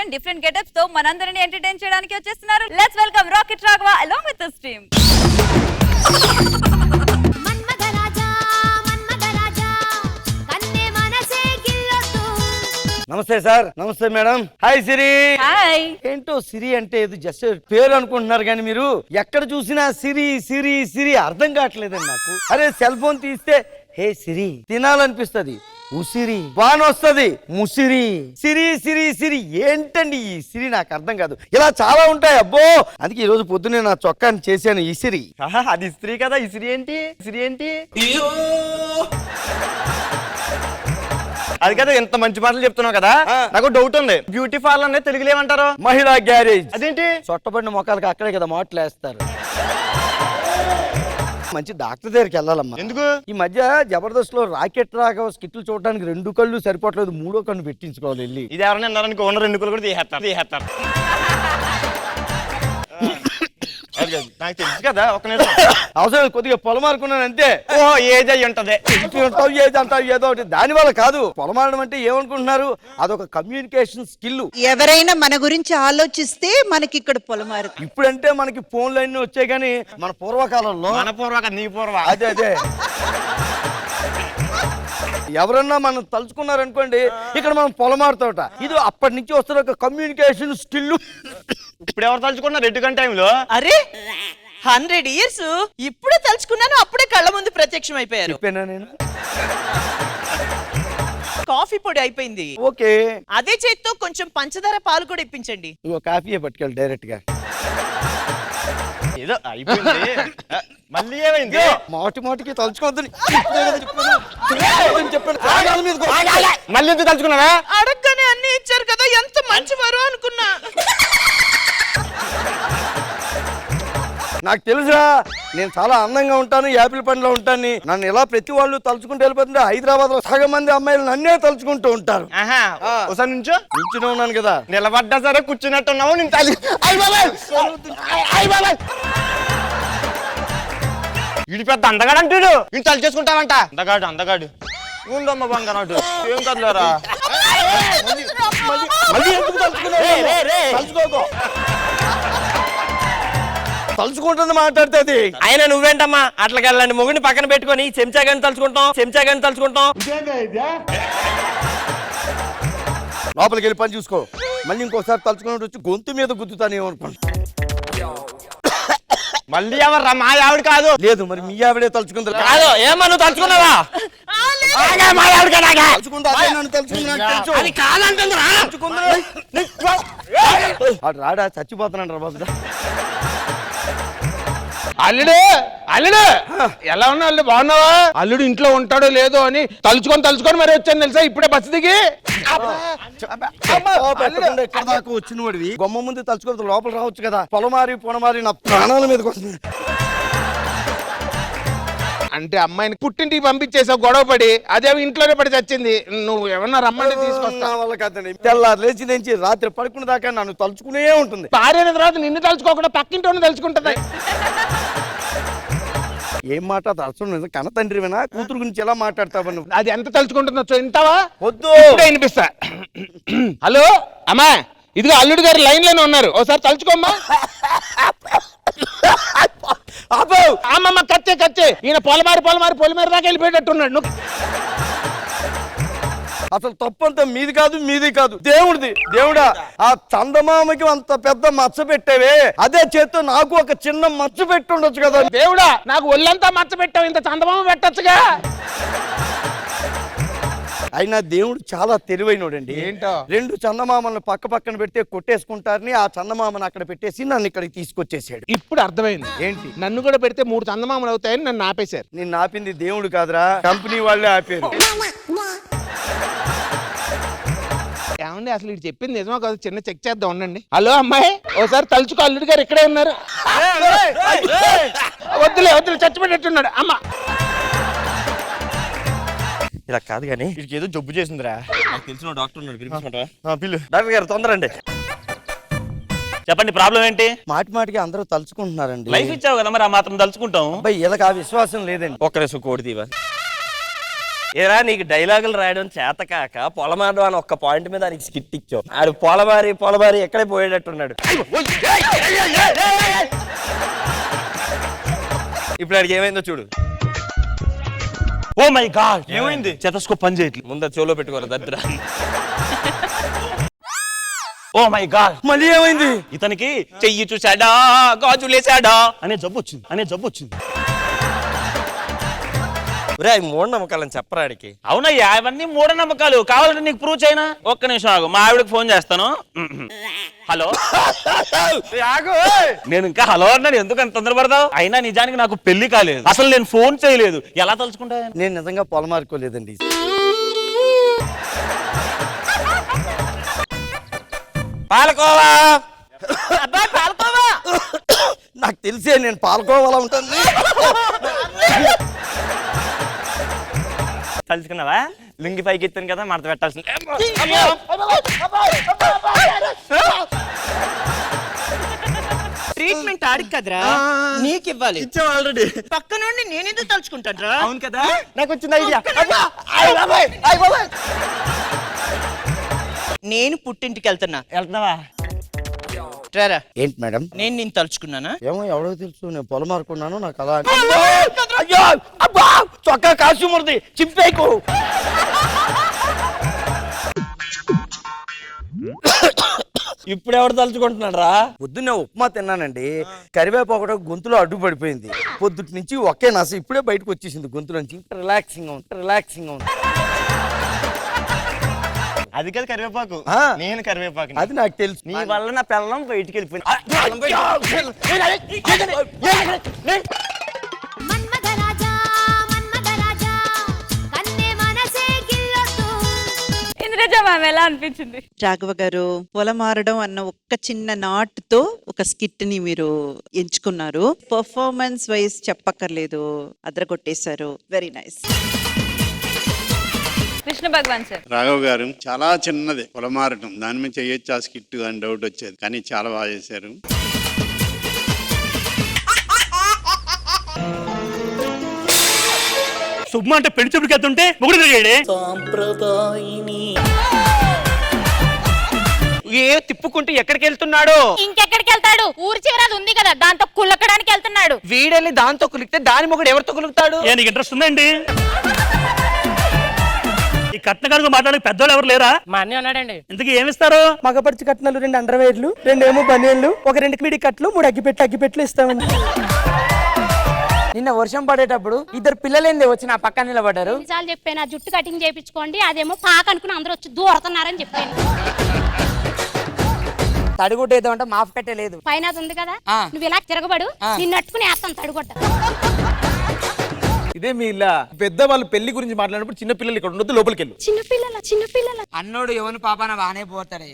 And different getups తో మనందరిని entertain చేయడానికి వచ్చేస్తున్నారు. Let's welcome rocket Raghava along with his team. నమస్తే సార్. నమస్తే మేడం. హాయ్ సిరి. హాయ్. ఏంటో సిరి అంటే ఇది జస్ట్ పేరు అనుకుంటున్నారు కానీ మీరు ఎక్కడ చూసినా సిరి సిరి సిరి అర్థం కావట్లేదండి నాకు. అరే సెల్ ఫోన్ తీస్తే హే సిరి తినాలనిపిస్తుంది, ఉసిరి బాన్ వస్తుంది, ముసిరి సిరి సిరి సిరి. ఏంటండి ఈ సిరి నాకు అర్థం కాదు. ఇలా చాలా ఉంటాయి అబ్బో. అందుకే ఈ రోజు పొద్దునే నా చొక్కాని చేశాను ఇసిరి. అది ఇస్త్రీ కదా, ఇసిరి ఏంటి? ఇసిరి ఏంటి? అది కదా ఎంత మంచి మాటలు చెప్తున్నావు కదా. నాకు డౌట్ ఉంది, బ్యూటీ పార్లర్ అనేది తెలుగులో ఏమంటారు? మహిళా గ్యారేజ్. అదేంటి? చొట్టబడిన మొక్కలకి అక్కడే కదా మాటలు వేస్తారు. మంచి డాక్టర్ దగ్గరికి వెళ్ళాలమ్మా. ఎందుకు? ఈ మధ్య జబర్దస్త్ లో రాకెట్ రాఘవ స్కిట్లు చూడడానికి 2 కళ్ళు సరిపోవట్లేదు, 3వ కన్ను పెట్టించుకోవాలి వెళ్ళి. ఇది ఎవరైనా అన్నారనుకో ఉన్న 2 కళ్ళు కూడా తీసేస్తారు. నాకు తెలుసు కదా. ఒక నిమిషం అవసరం కొద్దిగా పొలమారుకున్నాను అంతే. ఓ ఏజ్ అయ్యి ఉంటది. ఏది అంటావు ఏదో ఒకటి. దాని వల్ల కాదు. పొలమారడం అంటే ఏమనుకుంటున్నారు, అదొక కమ్యూనికేషన్ స్కిల్. ఎవరైనా మన గురించి ఆలోచిస్తే మనకి ఇక్కడ పొలమారు. ఇప్పుడంటే మనకి ఫోన్లు అన్ని వచ్చాయి కానీ మన పూర్వకాలంలో మన పూర్వ నీ పూర్వ అదే ఎవరన్నా మనం తలుచుకున్నారనుకోండి ఇక్కడ మనం పొలమారుతాట. ఇది అప్పటి నుంచి వస్తున్న ఒక కమ్యూనికేషన్ స్కిల్. ఇప్పుడు ఎవరు తలుచుకున్నారు 2 గంట టైంలో? అరే 100 years ఇప్పుడే తలుచుకున్నాను, అప్పుడే కళ్ళ ముందు ప్రత్యక్షం అయిపోయారు. చెప్పానా నేను? కాఫీ పొడి అయిపోయింది. ఓకే, అదే చేత్తో కొంచెం పంచదార పాలు కూడా ఇప్పించండి. ఇగో కాఫీయే పట్టుకెళ్ళి డైరెక్ట్ గా. ఏదో అయిపోయింది. మళ్ళీ ఏమైంది? మాటికి తలుచుకోవద్దని చెప్పాను. మళ్ళీ ఎందుకు తలుచుకున్నావా? అడగగానే అన్ని ఇచ్చారు కదా, ఎంత మంచివారు అనుకున్నా. నాకు తెలుసా, నేను చాలా అందంగా ఉంటాను, యాపిల్ పండ్లో ఉంటాను. నన్ను ఇలా ప్రతి వాళ్ళు తలుచుకుంటూ వెళ్ళిపోతుంటే హైదరాబాద్ లో సగం మంది అమ్మాయిలు నన్నే తలుచుకుంటూ ఉంటారు. ఒకసారి నుంచో నిల్చునే ఉన్నాను కదా. నిలబడ్డా సరే కూర్చున్నట్టున్నావు. నేను వీడి పెద్ద అందగాడు అంటాడు. నేను తలు చేసుకుంటావంట. అందగాడు ఉండమ్మ బంగారాడు. ఏం కదలేరా? మళ్ళీ ఎందుకు తలుచుకోకో. తలుచుకుంటుంది మాట్లాడుతుంది. ఆయన నువ్వేంటమ్మా అట్లకి వెళ్ళండి. మొగుడిని పక్కన పెట్టుకొని చెంచాగాని తలుచుకుంటాం. లోపలికి వెళ్ళి పని చూసుకో. మళ్ళీ ఇంకోసారి తలుచుకున్నట్టు వచ్చి గొంతు మీద గుద్దుతానేమనుకోండి. మళ్ళీ ఎవర్రా? మా ఆవిడ కాదు. లేదు మరి మీ ఆవిడే తలుచుకుంది కాదు. ఏమన్నా నువ్వు తలుచుకున్నావా? రాడా చచ్చిపోతున్నాడు రా బాబు. అల్లుడు ఎలా ఉన్నా? అల్లుడు బాగున్నావా? అల్లుడు ఇంట్లో ఉంటాడో లేదో అని తలుచుకొని మరి వచ్చాను తెలుసా ఇప్పుడే బస్సు దిగి. ఎక్కడ దాకా వచ్చిన వాడివి గొమ్మ ముందు తలుచుకోవద్దు, లోపల రావచ్చు కదా. పొలమారి నా ప్రాణాల మీదకి వస్తుంది. అంటే అమ్మాయిని పుట్టింటికి పంపించేసావు గొడవ పడి, అదేమో ఇంట్లోనే పడి చచ్చింది. నువ్వు ఏమన్నా రమ్మంటే తీసుకొస్తా. వాళ్ళ కదండి. తెల్లారు లేచి నుంచి రాత్రి పడుకునే దాకా నన్ను తలుచుకునే ఉంటుంది. భార్య అయిన తర్వాత నిన్ను తలుచుకోకుండా పక్కింటోని తలుచుకుంటుంది. ఏం మాట్లాడతారు? కన తండ్రివేనా? కూతురు గురించి ఎలా మాట్లాడతావు నువ్వు? అది ఎంత తలుచుకుంటుందో వింటావా? వద్దు, వినిపిస్తా. హలో అమ్మా, ఇదిగో అల్లుడు గారు లైన్ లోనే ఉన్నారు, ఒకసారి తలుచుకోమ్మా. అమ్మమ్మ కచ్చే ఈయన పొలమారి దాకా వెళ్ళిపోయేటట్టున్నాడు. అసలు తప్పంతా మీది కాదు దేవుడిది. దేవుడా, ఆ చందమామకి అంత పెద్ద మచ్చ పెట్టేవే, అదే చేత్తో నాకు ఒక చిన్న మచ్చ పెట్టి ఉండొచ్చు కదా. దేవుడా, నాకు ఒళ్ళంతా మచ్చ పెట్టావు, ఇంత చందమామ పెట్టచ్చుగా. అయినా దేవుడు చాలా తెలివైనోడండి. ఏంటో 2 చందమామలను పక్కన పెడితే కొట్టేసుకుంటారని ఆ చందమామను అక్కడ పెట్టేసి నన్ను ఇక్కడికి తీసుకొచ్చేసాడు. ఇప్పుడు అర్థమైంది ఏంటి? నన్ను కూడా పెడితే 3 చందమామలు అవుతాయని నన్ను ఆపేశారు. నిన్ను ఆపింది దేవుడు కాదురా, కంపెనీ వాళ్ళే ఆపారు. ఏమండి అసలు ఇటు చెప్పింది నిజమా కాదు? చిన్న చెక్ చేద్దాం ఉండండి. హలో అమ్మాయి, ఒకసారి తలుచుకో, అల్లుడు గారు ఇక్కడే ఉన్నారు. వద్దులే చచ్చిపెట్టేట్టున్నాడు. అమ్మ ఇలా కాదు కానీ వీడికి ఏదో జబ్బు చేసిందిరా. నాకు తెలిసిన డాక్టర్ ఉన్నాడు, పిలిపించుకుంటా. పిల్లు. డాక్టర్ గారు తొందరండి. చెప్పండి, ప్రాబ్లం ఏంటి? మాటికి అందరూ తలుచుకుంటున్నారండి. లైఫ్ ఇచ్చావు కదా, మరి ఆ మాత్రం తలుచుకుంటాం. అబ్బాయి ఇలాగ ఆ విశ్వాసం లేదండి. ఒక్కరేసు కోడి తీవా. ఏరా నీకు డైలాగులు రాయడం చేత కాక పొలమాడడం అని ఒక్క పాయింట్ మీద ఆయనకి స్కిట్ ఇచ్చావు. ఆడు పొలమారి ఎక్కడే పోయేటట్టున్నాడు. ఇప్పుడు ఆడికి ఏమైందో చూడు. ఓ మై గాడ్, ఏమైంది? చెతస్కోప్ పని చేయట్లేదు. ముందు చెవులో పెట్టుకోవాలి దద్ర. ఓ మై గాడ్, మళ్ళీ ఏమైంది? ఇతనికి చెయ్యి చూసాడా గాజులేసాడా అనే జబ్బు వచ్చింది. మూఢనమ్మకాలని చెప్పరాడికి. అవునయ్యా, ఇవన్నీ మూఢనమ్మకాలు. కావాలంటే నీకు ప్రూవ్ చేయనా? ఒక్క నిమిషం ఆగు, మా ఆవిడకి ఫోన్ చేస్తాను. హలో. నేను ఇంకా హలో అన్నాను, ఎందుకు అంత తొందరపడతావు? అయినా నిజానికి నాకు పెళ్లి కాలేదు, అసలు నేను ఫోన్ చేయలేదు. ఎలా తలుచుకుంటా? నేను నిజంగా పొలమారుకోలేదండి. పాలకోవా. నాకు తెలిసే నేను పాలకోవాలా ఉంటుంది. తలుచుకున్నావా? లుంగి పైకి ఎత్తాను కదా, మడత పెట్టాల్సింది. ట్రీట్మెంట్ ఆడికి కదరా, నీకు ఇవ్వాలి. ఇచ్చావు ఆల్రెడీ. పక్క నుండి నేనేదో తలుచుకుంటాను. అవును కదా, నాకు వచ్చింది ఐడియా. నేను పుట్టింటికి వెళ్తున్నా. వెళ్తున్నావా? రారా. ఏంటి మేడం? నేను నిన్ను తలుచుకున్నానా? ఏమో ఎవడో తెలుసు, నేను పొలమారుకున్నాను. నాకు అలా అయ్యో అబ్బా, చొక్కా కాసుమూర్తి చింపేకు. ఇప్పుడు ఎవడు తలుచుకుంటున్నాడు రా? పొద్దున్నే ఉప్మా తిన్నానండి, కరివేపాకు ఒకటి గొంతులో అడ్డు పడిపోయింది. పొద్దుటి నుంచి ఒకే నస ఇప్పుడే బయటకు వచ్చేసింది గొంతులో నుంచి. రిలాక్సింగ్ ఉంది. అది కదా కరివేపాకు. నేను కరివేపాకు. అది నాకు తెలుసు. నీ వల్ల నా పిల్లం బయటికి వెళ్ళిపోయింది. ఇంద్రజ మ్యామ్ ఎలా అనిపించింది? రాఘవ గారు, పొలమారడం అన్న ఒక్క చిన్న నాటుతో ఒక స్కిట్ ని మీరు ఎంచుకున్నారు. పర్ఫార్మెన్స్ వైజ్ చెప్పక్కర్లేదు, అదరగొట్టేశారు. Very nice. Krishna Bhagavan sir. Raghav garu చాలా చిన్నది పొలమారటం, దాని మీద చేయొచ్చు ఆ స్కిట్ అని డౌట్ వచ్చేది, కానీ చాలా బాగా చేశారు. శుభ్మ అంటే పెళ్లి చూపుకి వెళ్తుంటే మొగుడు తిరిగాడే. ఏ తిప్పుకుంటూ ఎక్కడికి వెళ్తున్నాడు? ఇంకెక్కడికి వెళ్తాడు? ఊరి చివరది ఉంది కదా, దాంతో కుల్లకడానికి వెళ్తున్నాడు. వీడెళ్ళి దాంతో కులికితే దాని మొగుడు ఎవరితో కులుకుతాడు? నీకు ఇంట్రెస్ట్ ఉందండి? ఈ కట్నగారు మాట్లాడే పెద్దోళ్ళు ఎవరు లేరా? మా అన్నయ్య ఉన్నాడండి. ఇంతకీ ఏమిస్తారు? మగపరిచి కట్నాలు 2 అండర్వేర్లు, 2 ఏమో బనియన్లు, ఒక 2 మిడి కట్లు, 3 అగ్గిపెట్లు ఇస్తామండి. నిన్న వర్షం పడేటప్పుడు 2 పిల్లలేంది వచ్చి నా పక్కన నిలబడ్డారు. ఎన్నిసార్లు చెప్పాను, ఆ జుట్టు కటింగ్ చేయించుకోండి, అదేమో పాక అనుకుని అందరూ వచ్చి దూరతున్నారని చెప్పాను. తడిగుడ్డేదో అంటే మాఫ్ కట్టే లేదు. పైన అది ఉంది కదా, నువ్వు ఇలా తిరగబడు, నిన్ను అట్టుకుని వేస్తాను తడిగుడ్డ. ఇదే మీ ఇల్లా? పెద్ద వాళ్ళు పెళ్లి గురించి మాట్లాడినప్పుడు చిన్న పిల్లలు ఇక్కడ ఉండొద్దు, లోపలికి వెళ్ళు. చిన్నపిల్లల అన్నోడు ఎవరి పాపాన బానే పోతాడే.